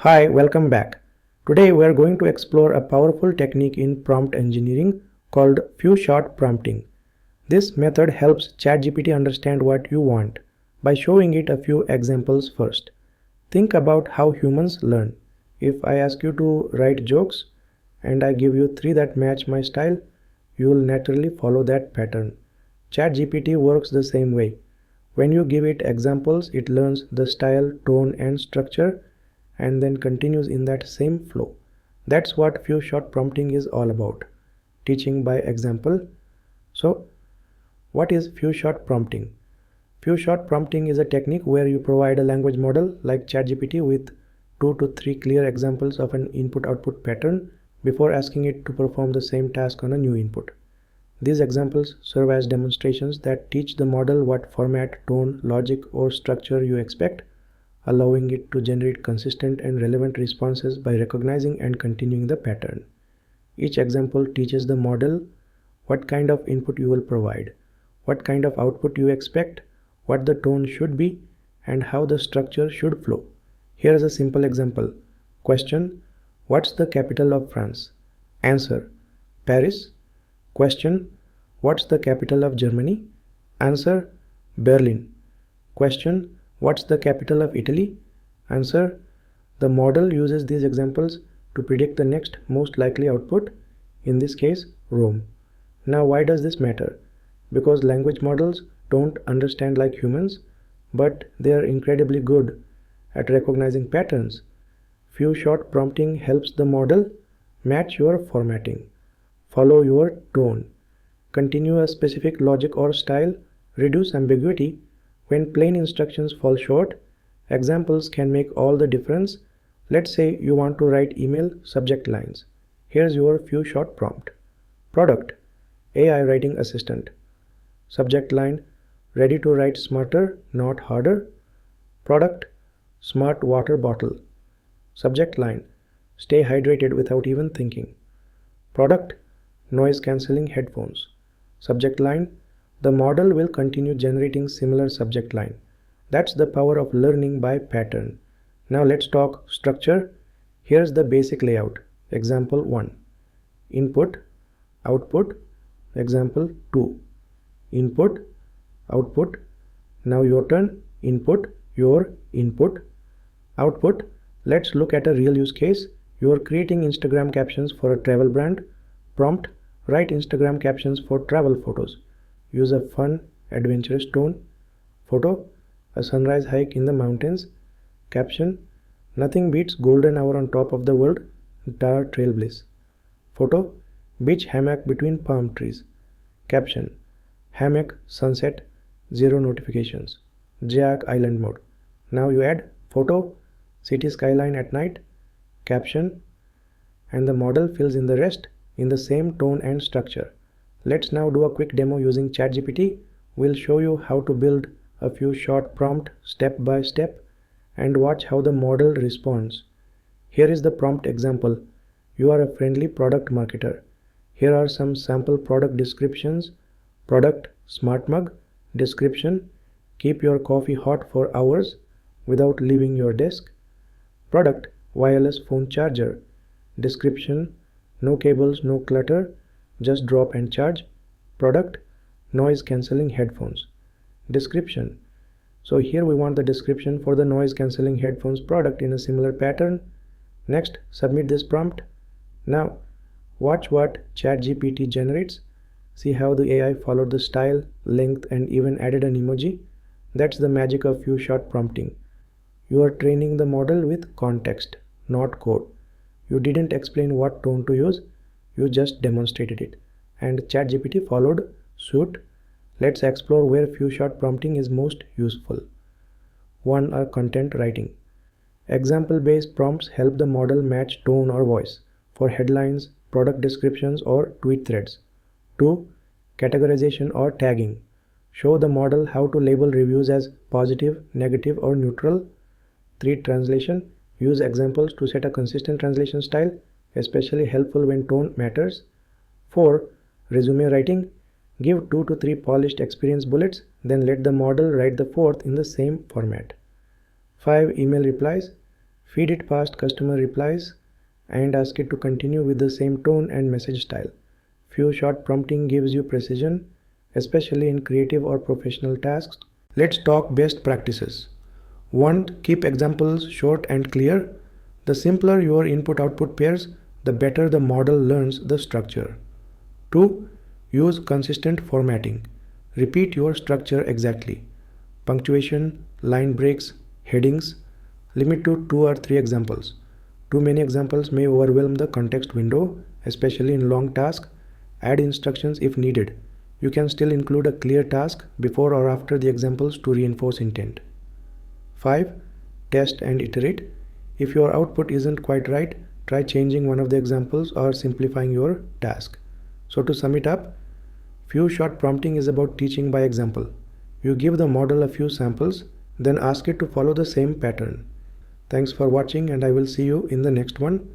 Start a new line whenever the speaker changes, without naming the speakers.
Hi, welcome back. Today we are going to explore a powerful technique in prompt engineering called few-shot prompting. This method helps ChatGPT understand what you want by showing it a few examples first. Think about how humans learn. If I ask you to write jokes and I give you three that match my style, you will naturally follow that pattern. ChatGPT works the same way. When you give it examples, it learns the style, tone, and structure and then continues in that same flow. That's what few shot prompting is all about. Teaching by example. So, what is few shot prompting? Few shot prompting is a technique where you provide a language model like ChatGPT with 2 to 3 clear examples of an input-output pattern before asking it to perform the same task on a new input. These examples serve as demonstrations that teach the model what format, tone, logic, or structure you expect, allowing it to generate consistent and relevant responses by recognizing and continuing the pattern. Each example teaches the model what kind of input you will provide, what kind of output you expect, what the tone should be, and how the structure should flow. Here is a simple example. Question: what's the capital of France? Answer: Paris. Question: what's the capital of Germany? Answer: Berlin. Question: what's the capital of Italy? Answer: the model uses these examples to predict the next most likely output, in this case, Rome. Now, why does this matter? Because language models don't understand like humans, but they are incredibly good at recognizing patterns. Few shot prompting helps the model match your formatting, follow your tone, continue a specific logic or style, reduce ambiguity. When plain instructions fall short, examples can make all the difference. Let's say you want to write email subject lines. Here's your few shot prompt. Product: AI writing assistant. Subject line: ready to write smarter, not harder. Product: smart water bottle. Subject line: stay hydrated without even thinking. Product: noise cancelling headphones. Subject line: the model will continue generating similar subject line. That's the power of learning by pattern. Now let's talk structure. Here's the basic layout. Example 1. Input, output. Example 2. Input, output. Now your turn. Input, your input, output. Let's look at a real use case. You are creating Instagram captions for a travel brand. Prompt: write Instagram captions for travel photos. Use a fun, adventurous tone. Photo: a sunrise hike in the mountains. Caption: nothing beats golden hour on top of the world, entire trail bliss. Photo: beach hammock between palm trees. Caption: hammock, sunset, zero notifications, Jack Island mode. Now you add photo, city skyline at night. Caption, and the model fills in the rest in the same tone and structure. Let's now do a quick demo using ChatGPT. We'll show you how to build a few short prompt step by step and watch how the model responds. Here is the prompt example. You are a friendly product marketer. Here are some sample product descriptions. Product: smart mug. Description: keep your coffee hot for hours without leaving your desk. Product: wireless phone charger. Description: no cables, no clutter, just drop and charge. Product: noise cancelling headphones. Description: so here we want the description for the noise cancelling headphones product in a similar pattern. Next, submit this prompt. Now watch what ChatGPT generates. See how the AI followed the style, length, and even added an emoji. That's the magic of few shot prompting. You are training the model with context, not code. You didn't explain what tone to use, you just demonstrated it, and ChatGPT followed suit. Let's explore where few shot prompting is most useful. 1. Content writing. Example-based prompts help the model match tone or voice for headlines, product descriptions, or tweet threads. 2. Categorization or tagging. Show the model how to label reviews as positive, negative, or neutral. 3. Translation. Use examples to set a consistent translation style, especially helpful when tone matters. 4. Resume writing. Give 2 to 3 polished experience bullets, then let the model write the fourth in the same format. 5. Email replies. Feed it past customer replies and ask it to continue with the same tone and message style. Few shot prompting gives you precision, especially in creative or professional tasks. Let's talk best practices. 1. Keep examples short and clear. The simpler your input-output pairs, the better the model learns the structure. 2. Use consistent formatting. Repeat your structure exactly. Punctuation, line breaks, headings. Limit to 2 or 3 examples. Too many examples may overwhelm the context window, especially in long tasks. Add instructions if needed. You can still include a clear task before or after the examples to reinforce intent. 5. Test and iterate. If your output isn't quite right, try changing one of the examples or simplifying your task. So to sum it up, few shot prompting is about teaching by example. You give the model a few samples, then ask it to follow the same pattern. Thanks for watching, and I will see you in the next one.